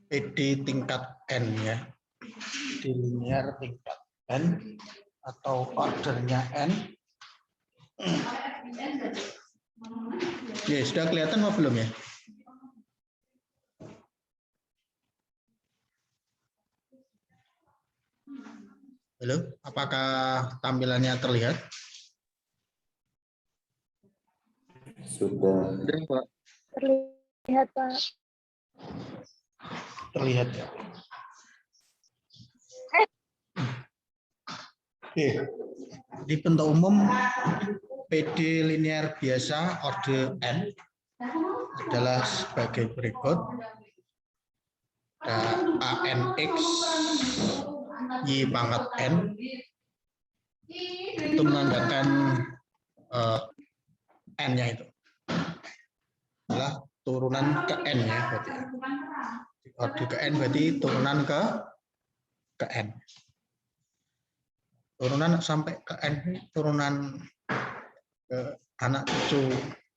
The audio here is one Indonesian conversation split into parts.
PD tingkat N ya. Di linear tingkat N atau ordernya N. Ya, sudah kelihatan apa belum ya? Halo, apakah tampilannya terlihat? Sudah. Pak. Terlihat, Pak. Terlihat ya. Oke. Di bentuk umum PD linear biasa order N adalah sebagai berikut. Ada ANX Y pangkat N itu menandakan N-nya itu adalah turunan ke N ya, berarti ya. Order ke N berarti turunan ke N. Turunan sampai ke N, turunan ke anak cucu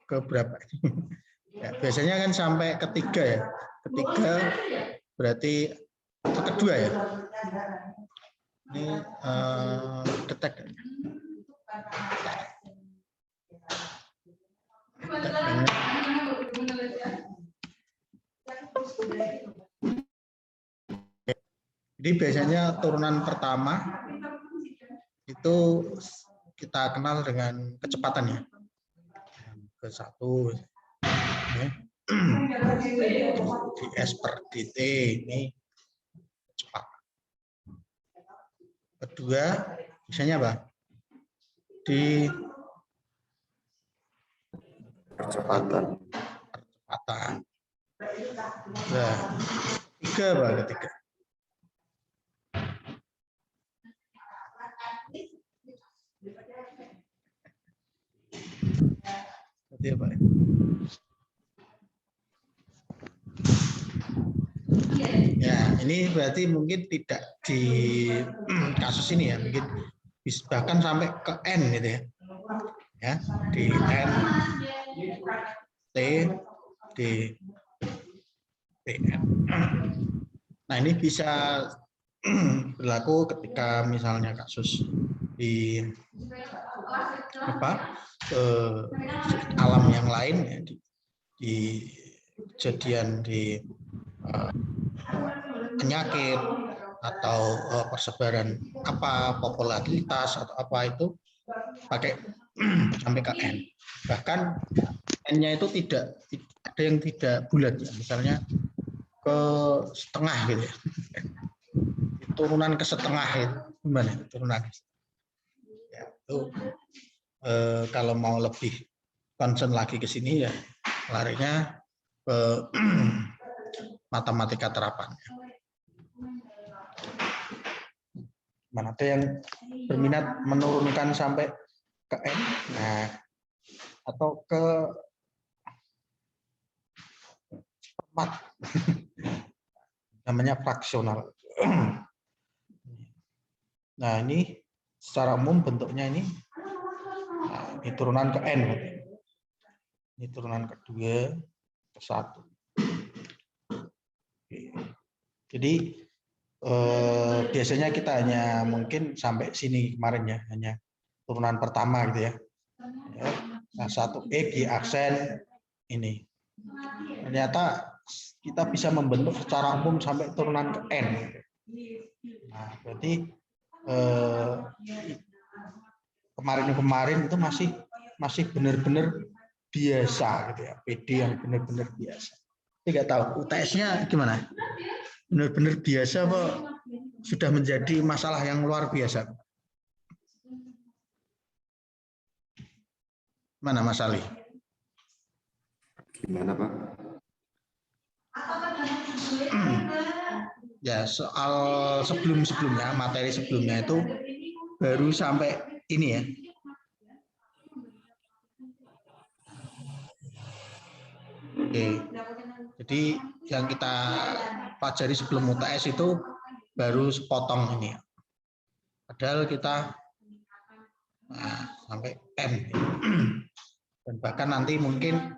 ke berapa? Ya, biasanya kan sampai ketiga ya. Ketiga berarti ke kedua ya. Ini detek. Jadi biasanya turunan pertama itu kita kenal dengan kecepatannya. Ke satu ya. Di S per dt ini cepat. Kedua biasanya apa? Di Percepatan. Nah, tiga apa ketiga? Berarti apa? Ya, ini berarti mungkin tidak di kasus ini ya, mungkin bahkan sampai ke N gitu ya. Ya, di N, T, di TN. Nah, ini bisa berlaku ketika misalnya kasus di alam yang lain ya, di kejadian di penyakit atau persebaran apa popularitas atau apa itu pakai sampai ke N. Bahkan N-nya itu tidak ada yang tidak bulat ya, misalnya ke setengah gitu ya. Turunan ke setengah itu gimana turunan ya, itu kalau mau lebih concern lagi ke sini ya larinya ke matematika terapan. Mana ada yang berminat menurunkan sampai ke N, nah, atau ke 4 namanya fraksional. Nah, ini secara umum bentuknya ini, nah, ini turunan ke N. Ini turunan kedua ke 1. Jadi biasanya kita hanya mungkin sampai sini kemarin ya, hanya turunan pertama gitu ya. Nah, 1 G aksen ini. Ternyata kita bisa membentuk secara umum sampai turunan ke N. Nah, berarti kemarin itu masih benar-benar biasa gitu ya, PD yang benar-benar biasa. Tidak tahu UTS-nya gimana? Benar-benar biasa apa sudah menjadi masalah yang luar biasa? Mana Mas Ali? Gimana Pak? Ya, soal sebelum-sebelumnya, materi sebelumnya itu baru sampai ini ya. Oke. Jadi yang kita pelajari sebelum UTS itu baru sepotong ini. Padahal kita sampai M. Dan bahkan nanti mungkin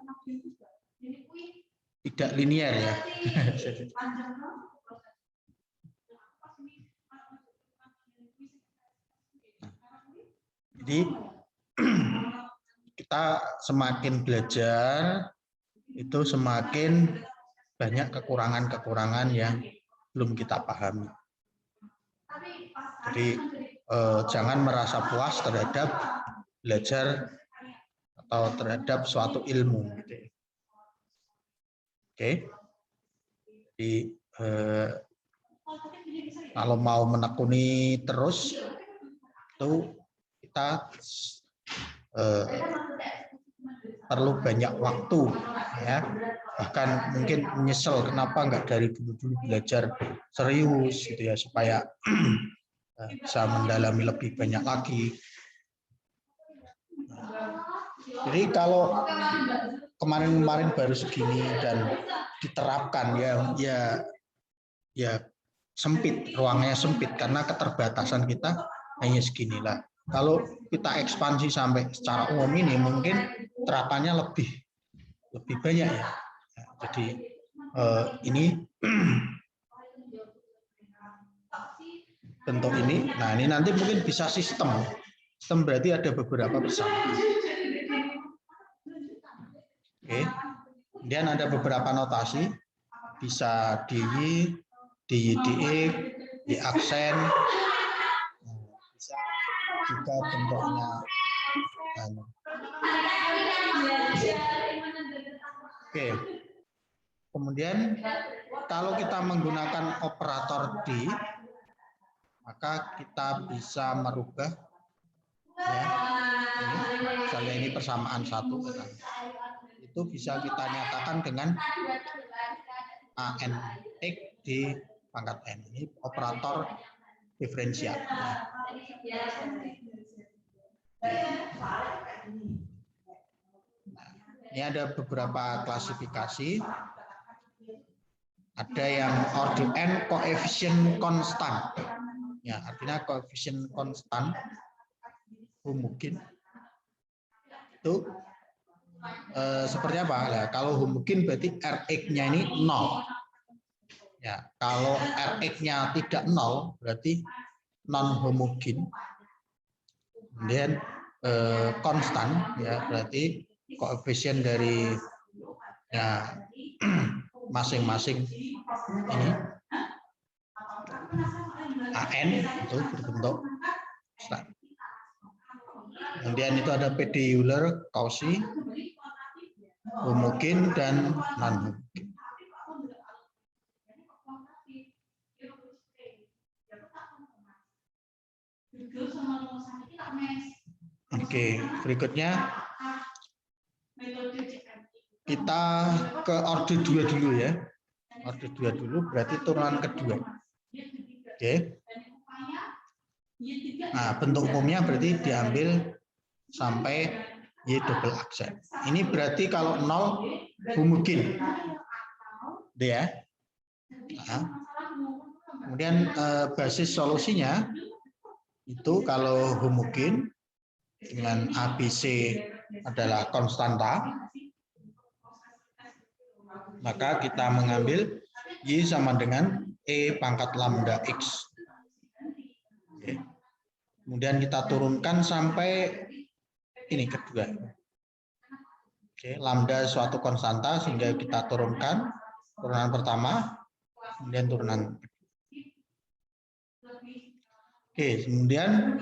tidak linear ya. Jadi kita semakin belajar itu semakin banyak kekurangan-kekurangan yang belum kita pahami. Jadi jangan merasa puas terhadap belajar atau terhadap suatu ilmu. Gitu ya. Oke. Jadi kalau mau menekuni terus itu kita perlu banyak waktu ya, bahkan mungkin menyesal kenapa nggak dari dulu belajar serius gitu ya, supaya bisa mendalami lebih banyak lagi. Jadi kalau kemarin-kemarin baru segini dan diterapkan ya sempit, ruangnya sempit karena keterbatasan kita hanya seginilah. Kalau kita ekspansi sampai secara umum ini mungkin terapannya lebih banyak ya. Jadi ini bentuk ini. Nah, ini nanti mungkin bisa sistem. Sistem berarti ada beberapa persamaan. Oke. Kemudian ada beberapa notasi, bisa DY, DYDX, di aksen, bisa juga bentuknya. Oke. Kemudian kalau kita menggunakan operator D, maka kita bisa merubah ya. Misalnya ini persamaan 1 kan. Itu bisa kita nyatakan dengan AN X di pangkat N. Ini operator diferensial. Nah, ini ada beberapa klasifikasi. Ada yang order N koefisien konstan. Ya, artinya koefisien konstan homogen itu seperti apa? Nah, kalau homogen berarti Rx-nya ini 0. Ya, kalau Rx-nya tidak 0 berarti non homogen. Kemudian konstan ya berarti koefisien dari ya masing-masing ini AN itu berbentuk konstan. Kemudian itu ada PD Euler, Cauchy, homogen dan non homogen. Oke, berikutnya kita ke order 2 dulu ya. Order 2 dulu berarti turunan kedua. Oke. Nah, bentuk umumnya berarti diambil sampai Y double aksen. Ini berarti kalau 0 homogen. Ya. Nah, kemudian basis solusinya itu kalau homogen dengan ABC adalah konstanta, maka kita mengambil Y sama dengan E pangkat lambda X. Oke. Kemudian kita turunkan sampai ini kedua. Oke, lambda suatu konstanta sehingga kita turunkan turunan pertama, kemudian turunan. Oke, kemudian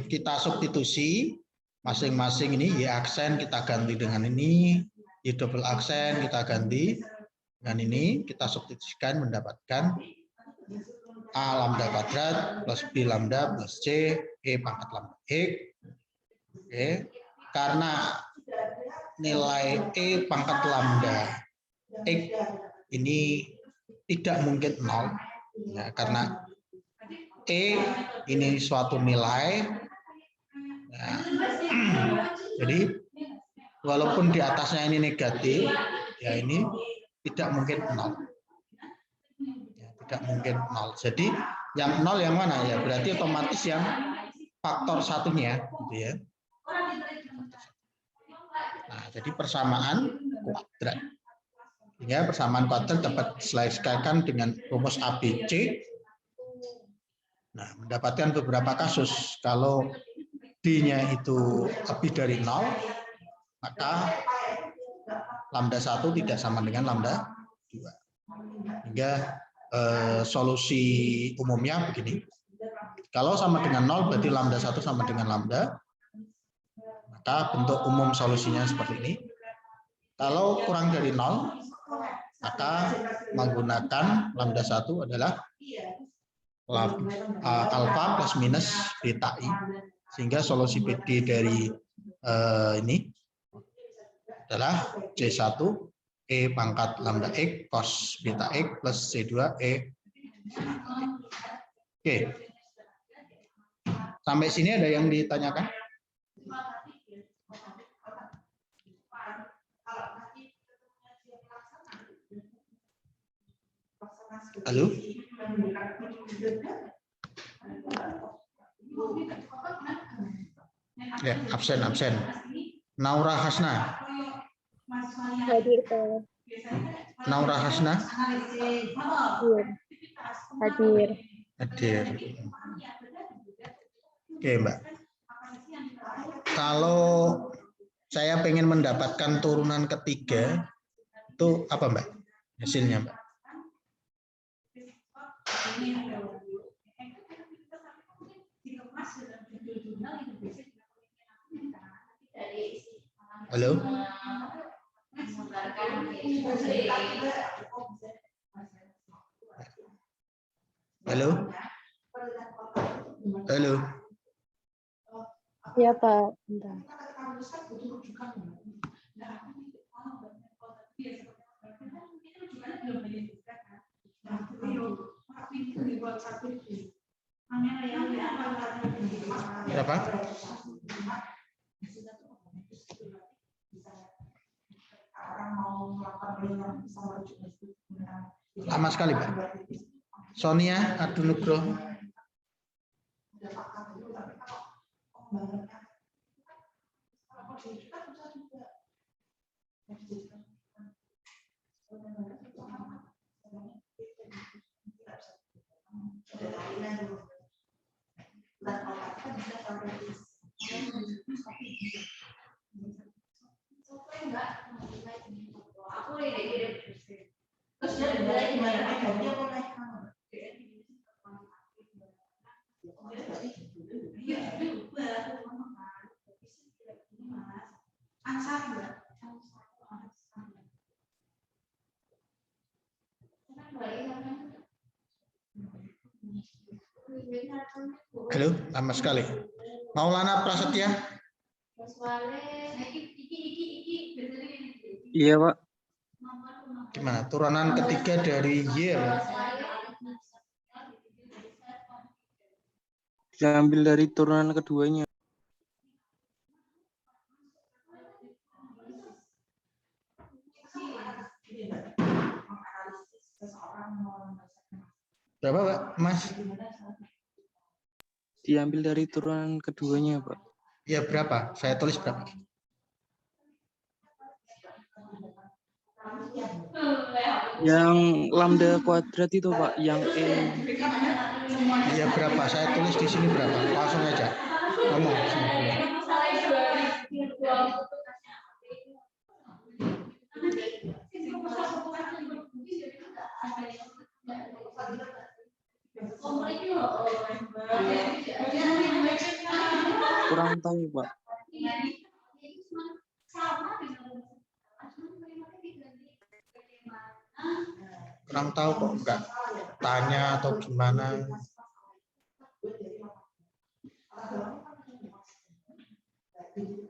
kita substitusi masing-masing ini Y aksen kita ganti dengan ini, Y double aksen kita ganti dengan ini, kita substitusikan mendapatkan A lambda kuadrat plus B lambda plus C E pangkat lambda X. Oke. Karena nilai E pangkat lambda X ini tidak mungkin 0 ya, karena E ini suatu nilai ya. Jadi walaupun di atasnya ini negatif ya, ini tidak mungkin 0 ya, tidak mungkin 0. Jadi yang 0 yang mana ya, berarti otomatis yang faktor satunya gitu ya. Nah, jadi persamaan kuadrat. Sehingga persamaan kuadrat dapat diselesaikan dengan rumus ABC. Nah, mendapatkan beberapa kasus. Kalau D-nya itu lebih dari 0, maka lambda 1 tidak sama dengan lambda 2. Hingga solusi umumnya begini. Kalau sama dengan 0 berarti lambda 1 sama dengan lambda. Maka bentuk umum solusinya seperti ini. Kalau kurang dari 0, maka menggunakan lambda 1 adalah alfa plus minus beta I. Sehingga solusi PD dari ini adalah C1 E pangkat lambda X cos beta X plus C2 E. Oke. Sampai sini ada yang ditanyakan? Halo? Ya, absen. Naura Hasna. Hadir, Pak. Naura Hasna. Hadir. Hadir. Oke, Mbak. Kalau saya pengen mendapatkan turunan ketiga, itu apa, Mbak? Hasilnya, Mbak? Halo? Halo? Halo? Ya, Pak. Bentar. Berapa? Lama sekali, Pak. Sonia Adunugro. Halo, lama sekali. Maulana Prasetya. Iya, Pak. Gimana? Turunan ketiga dari Y. Diambil dari turunan keduanya. Berapa, Pak? Mas? Diambil dari turunan keduanya, Pak. Ya, berapa? Saya tulis berapa? Yang lambda kuadrat itu, Pak, yang E. Ya, berapa? Saya tulis di sini berapa? Langsung aja. Ngomong. Kurang tahu, Pak. Kurang tahu kok, enggak tanya atau gimana.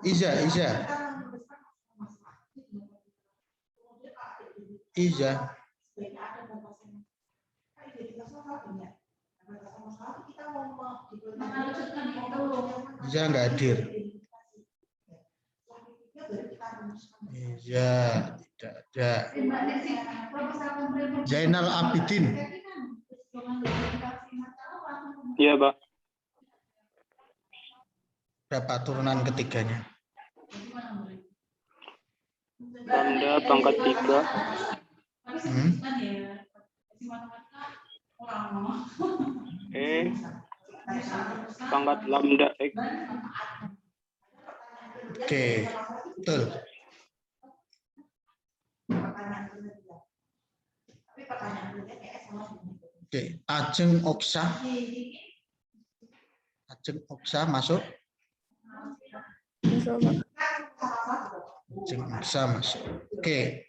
Iza. Iza enggak hadir. Iza tidak ada. Zainal Abidin. Iya, Pak. Berapa turunan ketiganya? lambda pangkat 3. Pangkat lambda X. Oke, betul. Oke, Ajeng Oksa. Ajeng Oksa masuk. Masuk, Pak. Ajeng Oksa masuk. Oke.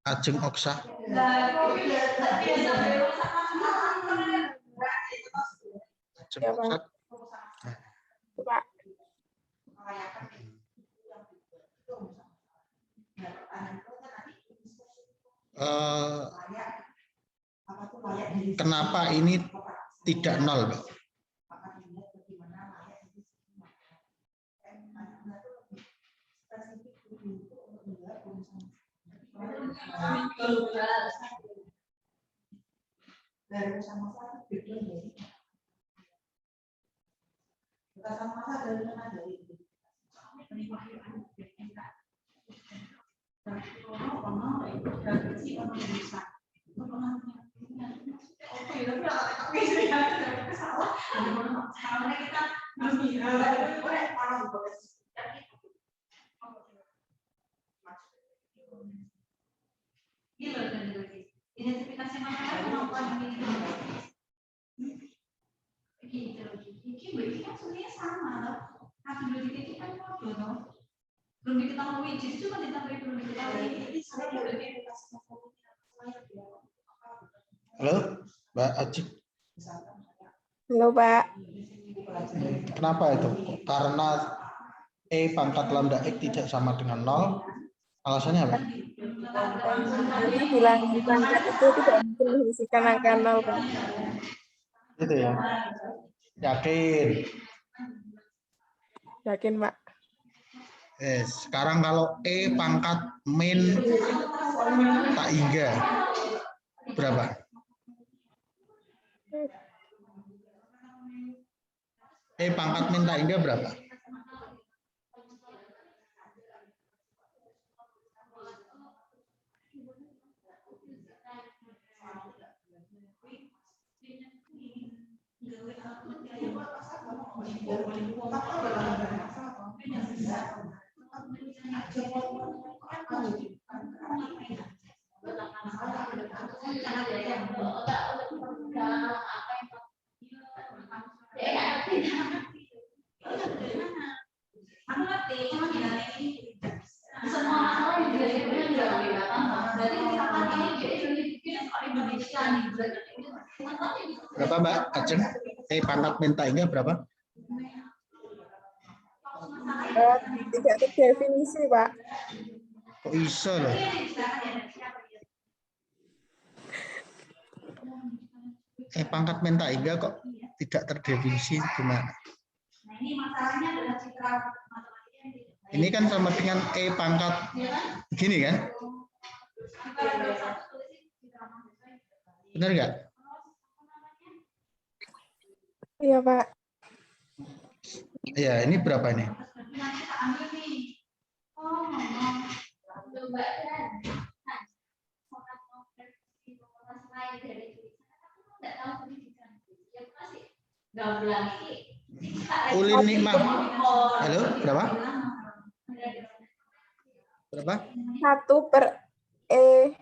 Ajeng Oksa. Ajeng Ya, Oksa. Pak. Pak. Kenapa ini tidak nol, Pak? Halo, Mbak Aji. Halo, Pak. Kenapa itu? Karena E pangkat lambda X tidak sama dengan 0. Alasannya apa? Karena bilangan pangkat itu tidak mungkin mengisikan angka 0, Pak. Itu ya. Yakin. Yakin, Pak. Sekarang kalau E pangkat min tak hingga berapa? E pangkat min tak hingga berapa? Berapa, Mbak Ajeng? E pangkat min tak hingga berapa? Tidak terdefinisi, Pak. Kok bisa loh? Pangkat min tak hingga kok tidak terdefinisi gimana? Ini kan sama dengan E pangkat begini kan? Benar nggak? Iya, Pak. Ya, ini berapa ini? Ulin nikmah. Halo, berapa? Berapa? 1 per E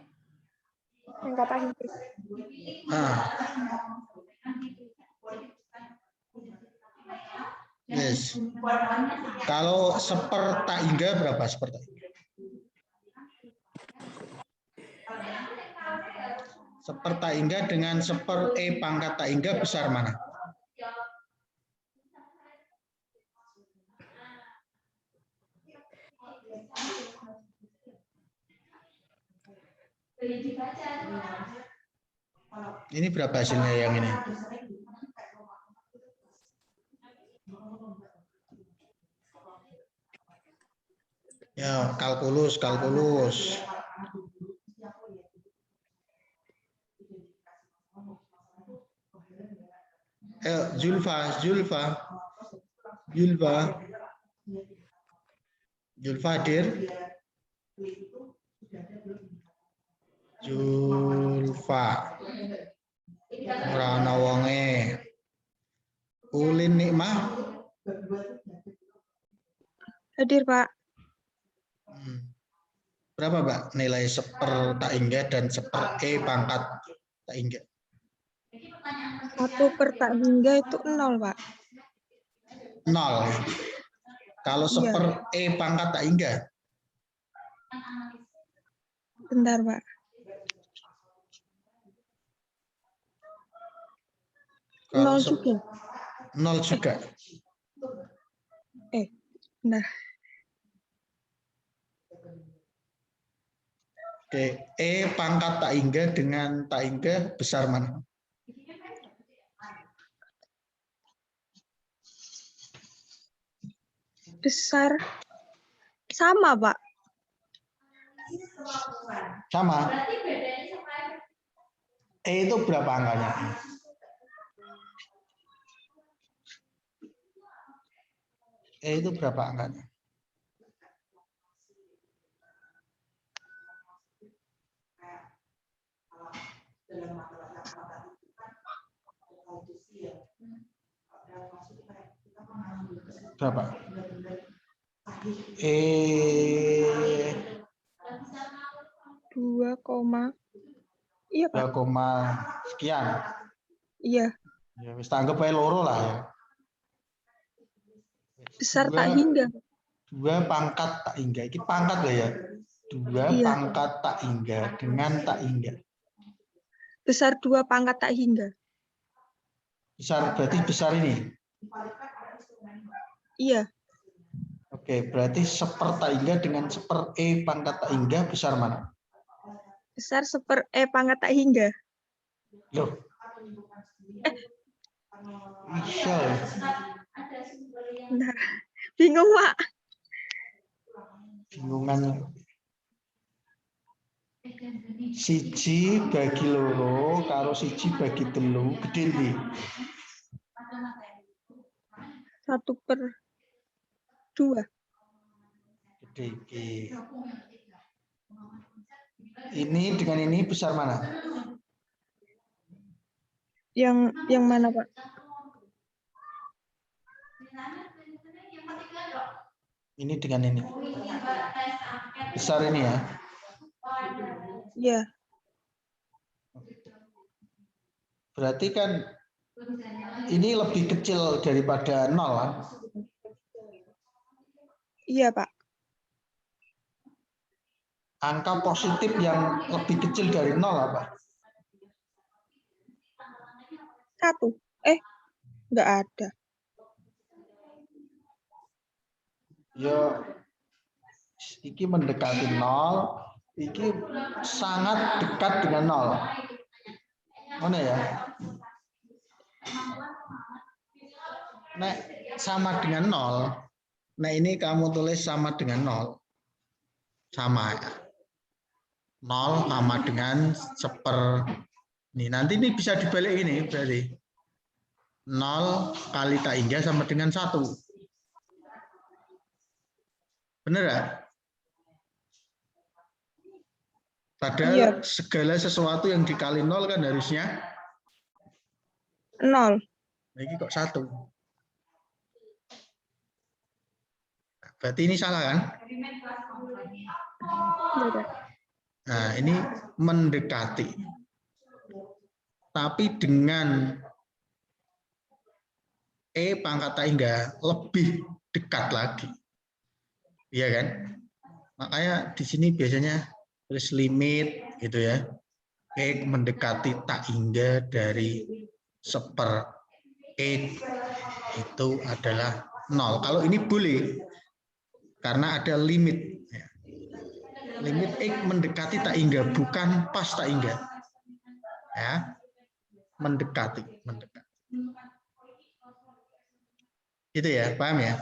angkatan itu. Yes. Kalau seper tak hingga berapa seper tak hingga? Seper tak hingga dengan seper E pangkat tak hingga besar mana? Ini berapa hasilnya yang ini? Ya, kalkulus. Julfa hadir? Julfa. Ora ana wonge. Ulin Nikmah? Hadir, Pak. Berapa, Mbak, nilai seper tak hingga dan seper E pangkat tak hingga? 1 per tak hingga itu 0, Pak. 0. Kalau Iya. seper E pangkat tak hingga? Bentar, Pak. Kalau 0 juga. 0 juga. Bentar. Oke, E pangkat tak hingga dengan tak hingga besar mana? Besar. Sama, Pak. Sama. E itu berapa angkanya? E itu berapa angkanya? Berapa? E 2, iya, Pak. 2, sekian. Iya. Ya wis tanggap ae loro lah ya. Besar tak hingga. 2 pangkat tak hingga. Ini pangkat lah ya. 2 Iya. pangkat tak hingga dengan tak hingga. Besar 2 pangkat tak hingga. Besar berarti besar ini. Iya. Oke, berarti seper tak hingga dengan seper E pangkat tak hingga besar mana? Besar seper E pangkat tak hingga. Loh. Bisa. Bentar. Bingung, Pak. Bingungan. Siji bagi loro karo siji bagi telu gede ndi? 1/2. Gede iki. Ini dengan ini besar mana? Yang mana, Pak? Ini dengan ini. Besar ini ya. Iya. Berarti kan ini lebih kecil daripada 0 kan? Iya, Pak. Angka positif yang lebih kecil dari 0 apa? 1. Nggak ada. Ya, iki mendekati 0, iki sangat dekat dengan 0. Mana ya? Nek sama dengan 0. Nah ini kamu tulis sama dengan 0. Sama ya. 0 sama dengan seper. Nih, nanti ini bisa dibalik ini berarti. 0 kali tak hingga sama dengan 1. Benar ya? Padahal Iya. segala sesuatu yang dikali 0 kan harusnya 0. Nah, ini kok 1. Berarti ini salah kan? Iya. Nah, ini mendekati. Tapi dengan E pangkat tak hingga lebih dekat lagi. Iya kan? Makanya di sini biasanya tulis limit gitu ya. E mendekati tak hingga dari seper E itu adalah 0. Kalau ini boleh karena ada limit. Limit X mendekati tak hingga, bukan pas tak hingga. Ya, mendekati. Itu ya, paham ya?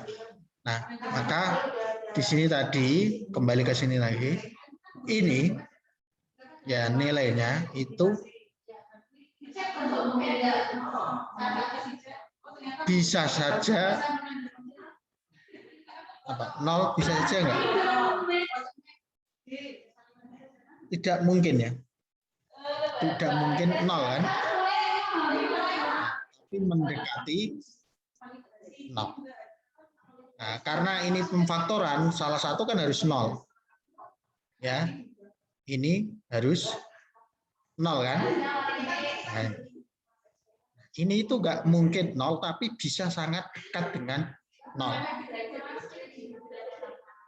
Nah, maka di sini tadi, kembali ke sini lagi, ini ya nilainya itu bisa saja apa? 0 bisa saja enggak? Tidak mungkin ya. Tidak mungkin 0 kan? Tapi mendekati 0. Nah, karena ini pemfaktoran, salah satu kan harus 0. Ya. Ini harus 0 kan? Nah, ini itu enggak mungkin 0, tapi bisa sangat dekat dengan 0.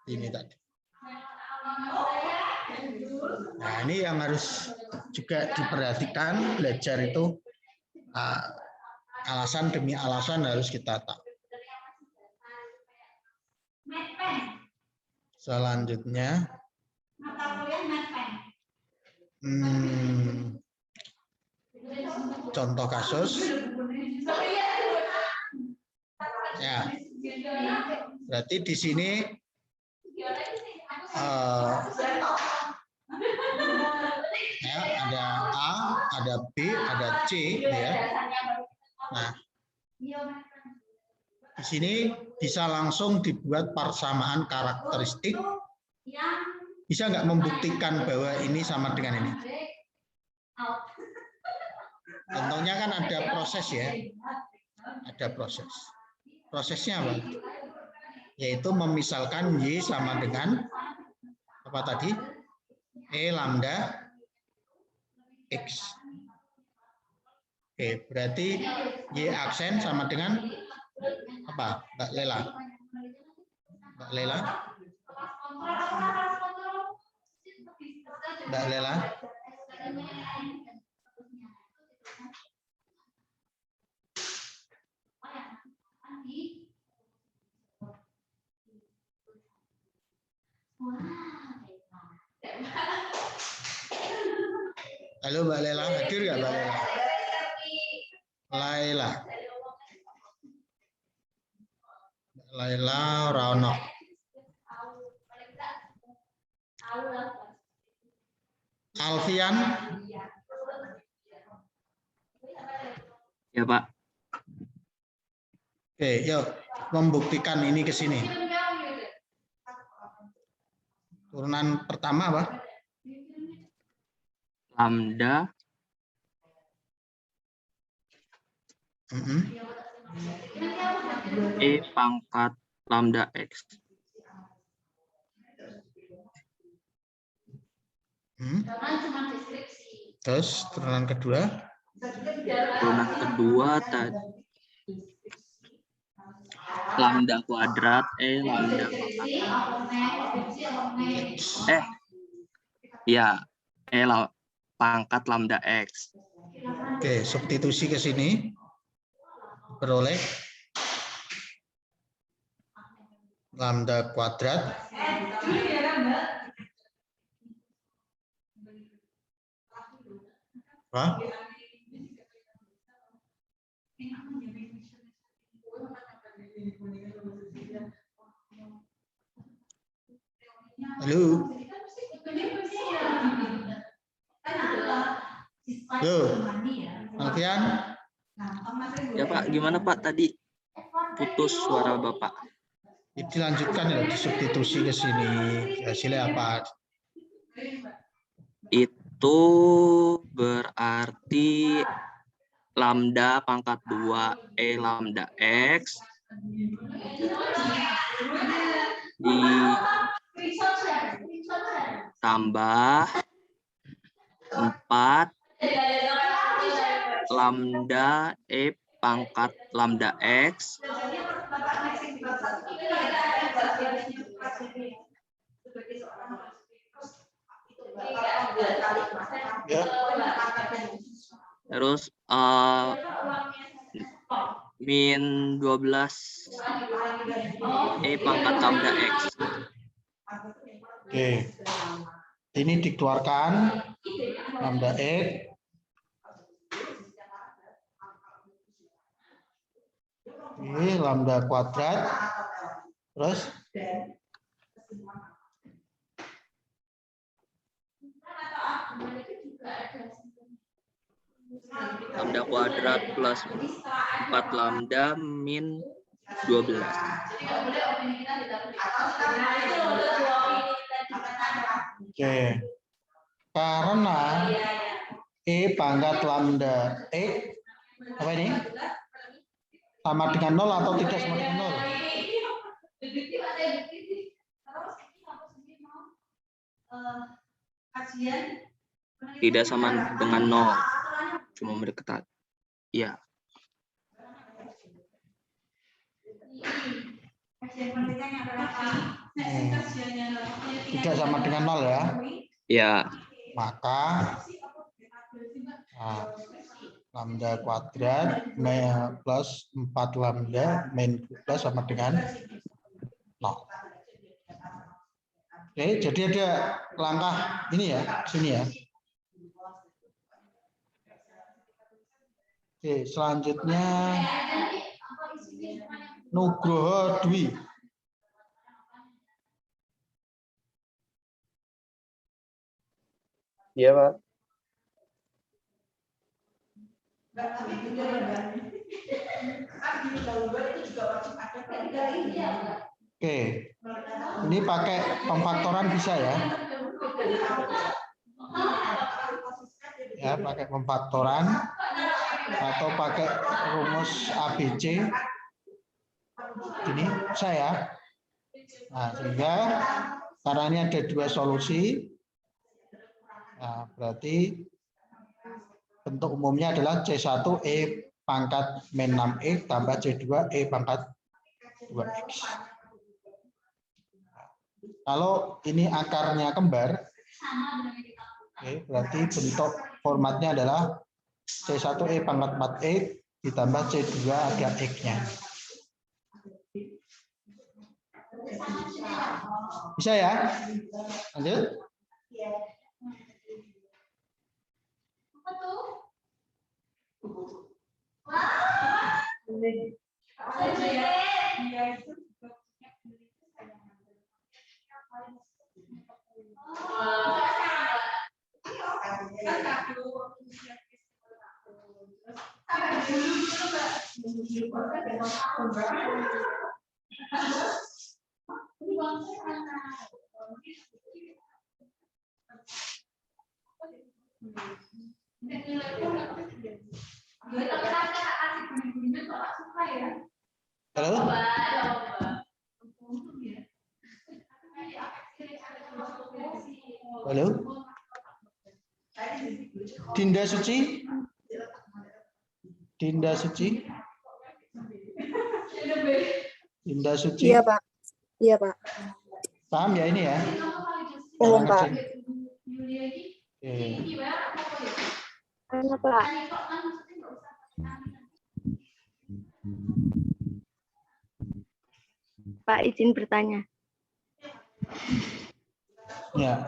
Ini tadi. Nah, ini yang harus juga diperhatikan, belajar itu alasan demi alasan harus kita tahu. Selanjutnya, contoh kasus. Ya, berarti di sini ya, ada A, ada B, ada C, ya. Nah, di sini bisa langsung dibuat persamaan karakteristik. Bisa nggak membuktikan bahwa ini sama dengan ini? Contohnya kan ada proses ya. Ada proses. Prosesnya apa? Yaitu memisalkan Y sama dengan apa tadi? E lambda X. Oke, berarti Y aksen sama dengan apa, Mbak Lela? Mbak Lela? Mbak Lela? Halo Mbak Lela, hadir nggak Mbak Lela? Laila. Laila Rano. Alfian. Ya Pak. Oke, yuk membuktikan ini ke sini. Turunan pertama apa? Lambda E pangkat lambda X. Terus turunan kedua? Turunan kedua tadi lambda kuadrat E lambda pangkat lambda X. Oke, substitusi ke sini. Beroleh lambda kuadrat apa? Halo. Halo. Alfian. Ya Pak, gimana Pak tadi? Putus suara Bapak. Dilanjutkan ya, disubstitusi ke sini. Hasilnya apa? Itu berarti lambda pangkat 2 E lambda X ditambah 4 lambda E pangkat lambda X Ya. terus min 12 E pangkat lambda X. Oke. Ini dikeluarkan lambda X. Ini lambda kuadrat. Terus lambda kuadrat plus 4 lambda min 12. Oke. Karena E pangkat lambda X apa ini? Sama dengan 0 atau tidak sama dengan 0? Tidak sama dengan 0. Cuma mendekati. Ya. Tidak sama dengan 0 ya? Ya. Maka lambda kuadrat plus 4 lambda min 12 sama dengan 0. Oke, jadi ada langkah ini ya, sini ya. Oke, selanjutnya Nugroho Dwi. Iya, Pak. Oke, ini pakai pemfaktoran bisa ya? Ya, pakai pemfaktoran atau pakai rumus ABC. Ini saya. Nah, sehingga karena ini ada dua solusi, nah, berarti bentuk umumnya adalah C1 E pangkat min 6X tambah C2 E pangkat 2X. Kalau ini akarnya kembar, oke, berarti bentuk formatnya adalah C1 E pangkat 4X ditambah C2 ada X-nya. Bisa ya? Lanjut. Halo? Halo? Dinda Suci? Dinda Suci? Dinda Suci? Iya, Pak. Iya, Pak. Paham ya ini ya? Belum, Pak. Oke. Mana, Pak? Pak, izin bertanya. Ya,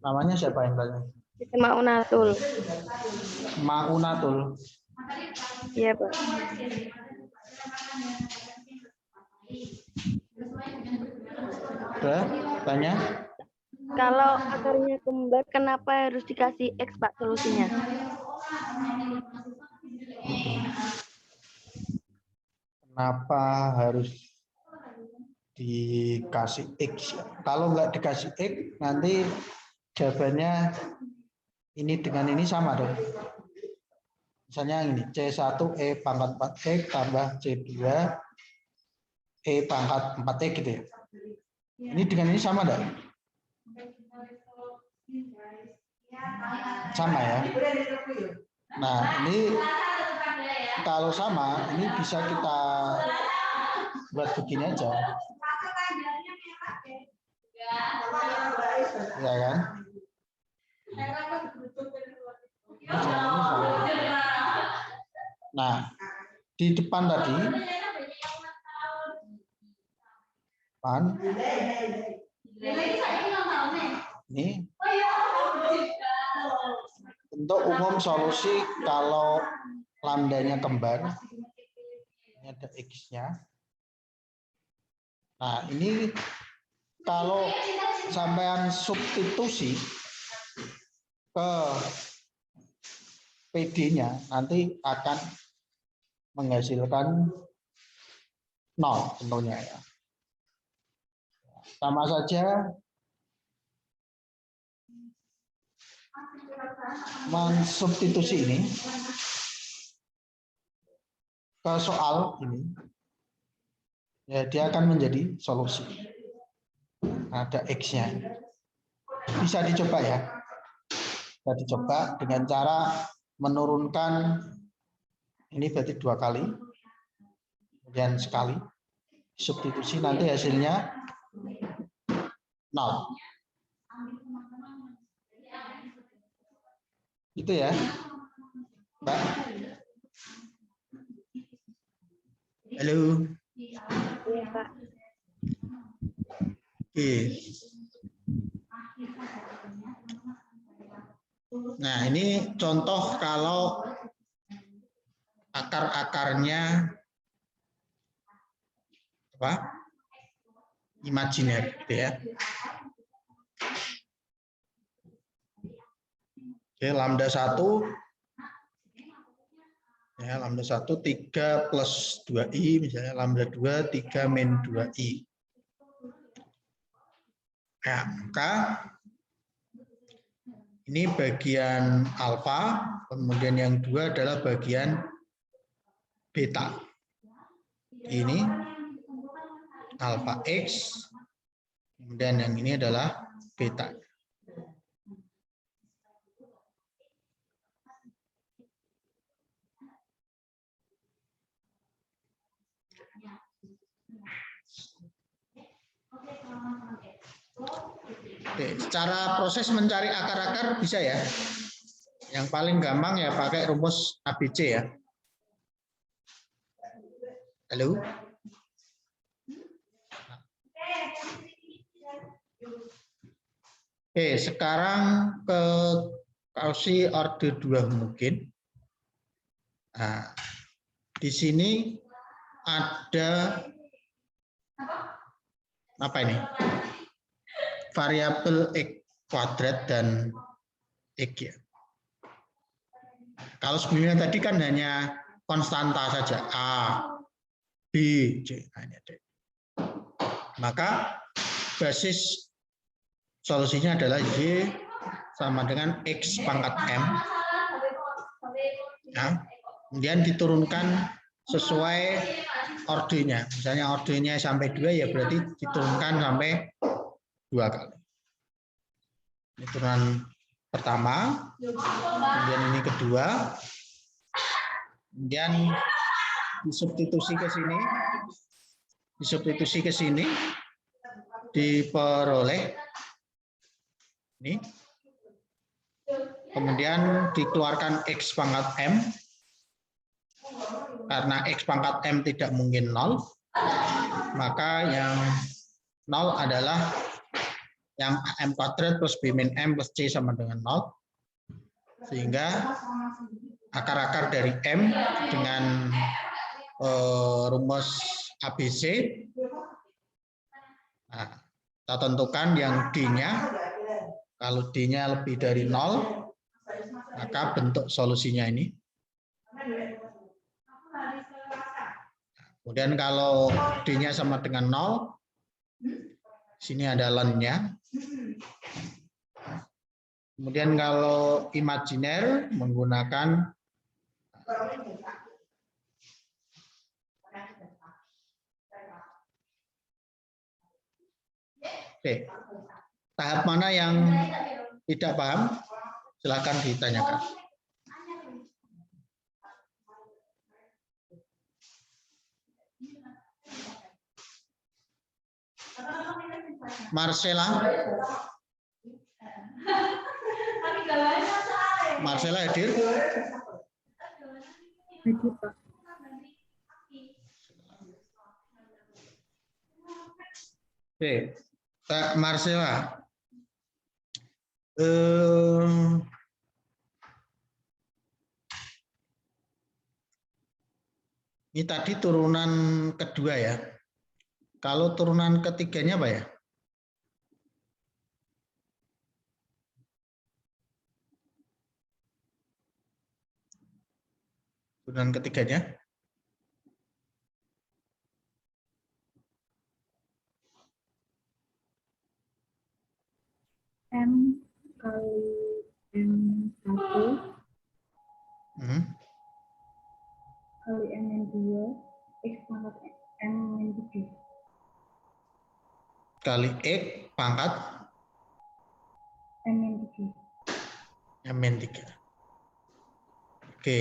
namanya siapa yang tanya? Maunatul. Maunatul. Iya, Pak. Udah, tanya? Kalau akarnya kembar, kenapa harus dikasih X, Pak, solusinya? Kenapa harus dikasih X? Kalau nggak dikasih X, nanti jawabannya ini dengan ini sama dong. Misalnya ini, C1 E pangkat 4X tambah C2 E pangkat 4X gitu ya. Ini dengan ini sama enggak? Sama ya. Nah, ini kalau sama, ini bisa kita buat begini aja. Ya kan? Nah, di depan tadi, ini untuk umum solusi kalau lambdanya kembar, ini ada X-nya. Nah, ini kalau sampean substitusi, ke PD-nya nanti akan menghasilkan 0 tentunya ya. Sama saja mensubstitusi ini ke soal ini, ya dia akan menjadi solusi. Ada X-nya. Bisa dicoba ya. Bisa dicoba dengan cara menurunkan ini berarti 2 kali, kemudian sekali, substitusi nanti hasilnya 0. Itu ya, Mbak. Halo. Iya, Pak. Oke. Nah, ini contoh kalau akar-akarnya apa? Imajiner, gitu ya. Oke, lambda 1 ya, lambda 1 3 plus 2i, misalnya lambda 2 3 min 2i. Nah, maka ini bagian alfa, kemudian yang 2 adalah bagian beta. Ini alfa X, kemudian yang ini adalah beta. Oke, secara proses mencari akar-akar bisa ya. Yang paling gampang ya pakai rumus ABC ya. Halo? Oke, sekarang ke Cauchy orde 2 mungkin. Nah, di sini ada apa ini? Variabel X kuadrat dan X ya. Kalau sebelumnya tadi kan hanya konstanta saja, A, B, C. Nah, ini ada. Maka basis solusinya adalah Y sama dengan X pangkat M. Nah, kemudian diturunkan sesuai ordenya. Misalnya ordenya sampai 2 ya berarti diturunkan sampai 2 kali. Ini turunan pertama, kemudian ini kedua, kemudian disubstitusi ke sini, diperoleh ini, kemudian dikeluarkan X pangkat M, karena X pangkat M tidak mungkin 0, maka yang 0 adalah yang M kuadrat plus B min M plus C sama dengan 0. Sehingga akar-akar dari M dengan rumus ABC, nah, kita tentukan yang D-nya, kalau D-nya lebih dari 0, maka bentuk solusinya ini. Kemudian kalau D-nya sama dengan 0, sini ada ln-nya. Kemudian kalau imajiner menggunakan Oke. Tahap mana yang tidak paham? Silakan ditanyakan. Marcella? Marcella hadir? Hadir, Pak. Oke, Kak Marcella. Ini tadi turunan kedua ya. Kalau turunan ketiganya apa ya? turunan ketiganya. M kali M1 kali M-2 X pangkat M-3 kali X pangkat M-3. M-3. Oke.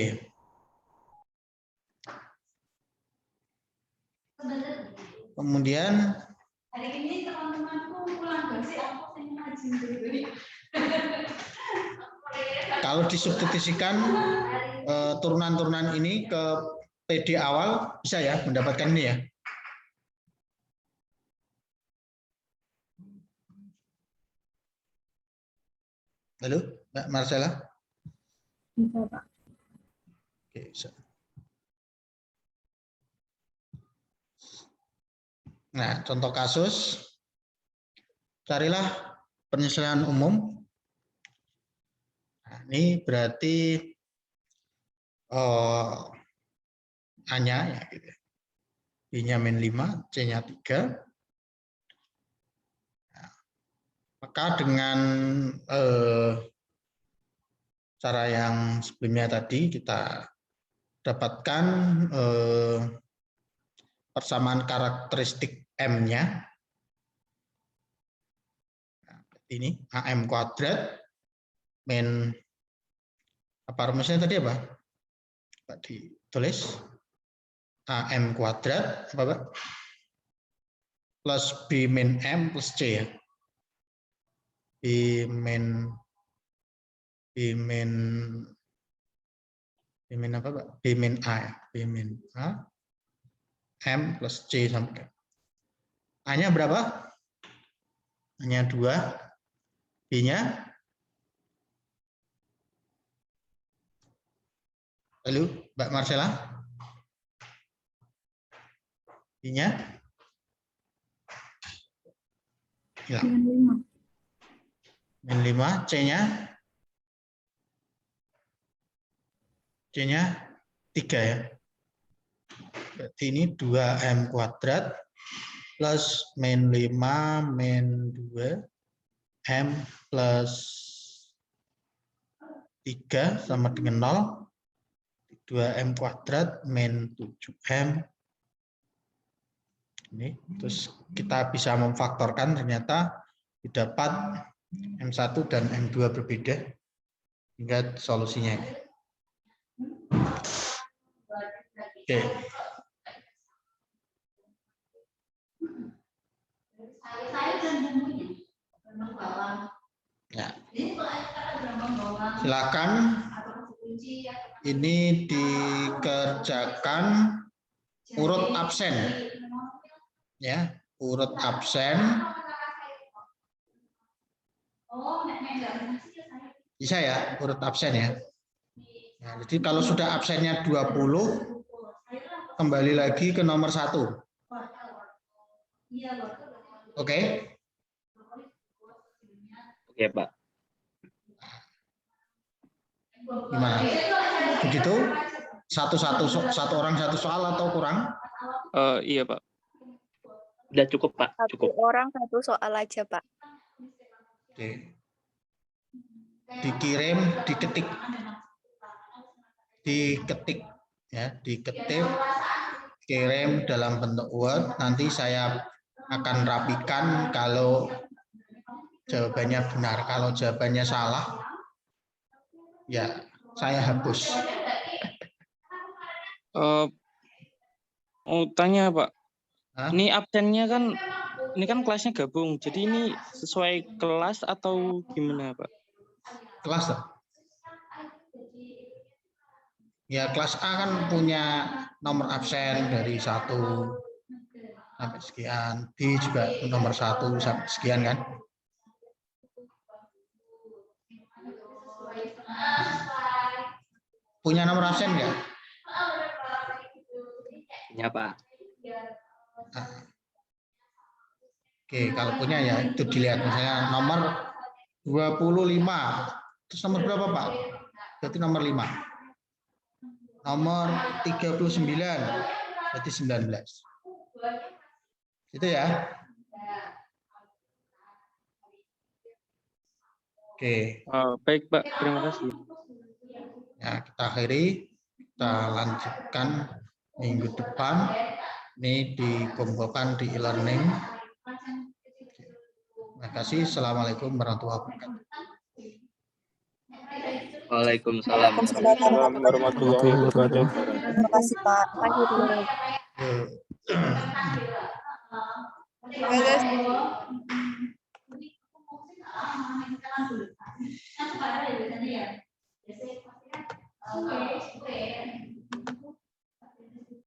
Kemudian hari ini teman-temanku pulang bersih aku ngaji. Kalau disubstitusikan turunan-turunan ini ke PD awal bisa ya mendapatkan ini ya. Halo, Mbak Marcella? Bisa, Pak. Oke, bisa. Nah, contoh kasus, carilah penyesuaian umum. Nah, ini berarti A-nya ya, gitu. B-nya -5, C-nya 3. Nah, maka dengan cara yang sebelumnya tadi kita dapatkan persamaan karakteristik M-nya. Nah, ini AM kuadrat min apa rumusnya tadi apa? Pak ditulis AM kuadrat apa Pak? Plus B min M plus C ya. B min apa Pak? B min A ya. B min A M plus C sampai A-nya berapa? A-nya 2, B-nya halo Mbak Marcella? B-nya ya. -5. -5, C-nya? C-nya 3 ya. Berarti ini 2M kuadrat plus -5 min 2 M plus 3 sama dengan 0. 2M kuadrat min 7M. Ini terus kita bisa memfaktorkan ternyata didapat M1 dan M2 berbeda hingga solusinya. Oke. Ya. Silakan ini dikerjakan urut absen. Ya, urut absen. Bisa ya, urut absen ya. Nah, jadi kalau sudah absennya 20, kembali lagi ke nomor 1. Oke? Oke, Pak. Gimana? Begitu? Satu orang satu soal atau kurang? Iya, Pak. Udah cukup, Pak. Satu Cukup. orang satu soal aja, Pak. Oke. Dikirim, diketik ya, diketik, kirim dalam bentuk Word. Nanti saya akan rapikan kalau jawabannya benar. Kalau jawabannya salah, ya saya hapus. Mau tanya, Pak. Hah? Ini absennya kan, ini kan kelasnya gabung. Jadi ini sesuai kelas atau gimana, Pak? Kelas toh? Ya kelas A kan punya nomor absen dari 1 sampai sekian, B juga nomor 1 sampai sekian kan. Punya nomor absen nggak? Ya, Pak. Nah. Oke, kalau punya ya itu dilihat misalnya nomor 25. Terus nomor berapa, Pak? Berarti nomor 5. nomor 39, berarti 19. Itu ya. Oke. Baik, Pak. Terima kasih. Ya, kita akhiri. Kita lanjutkan minggu depan. Ini dikumpulkan di e-learning. Terima kasih. Assalamualaikum warahmatullahi wabarakatuh. Waalaikumsalam. Waalaikumsalam Warahmatullahi wabarakatuh. Terima kasih Pak. Yuk. Terima kasih.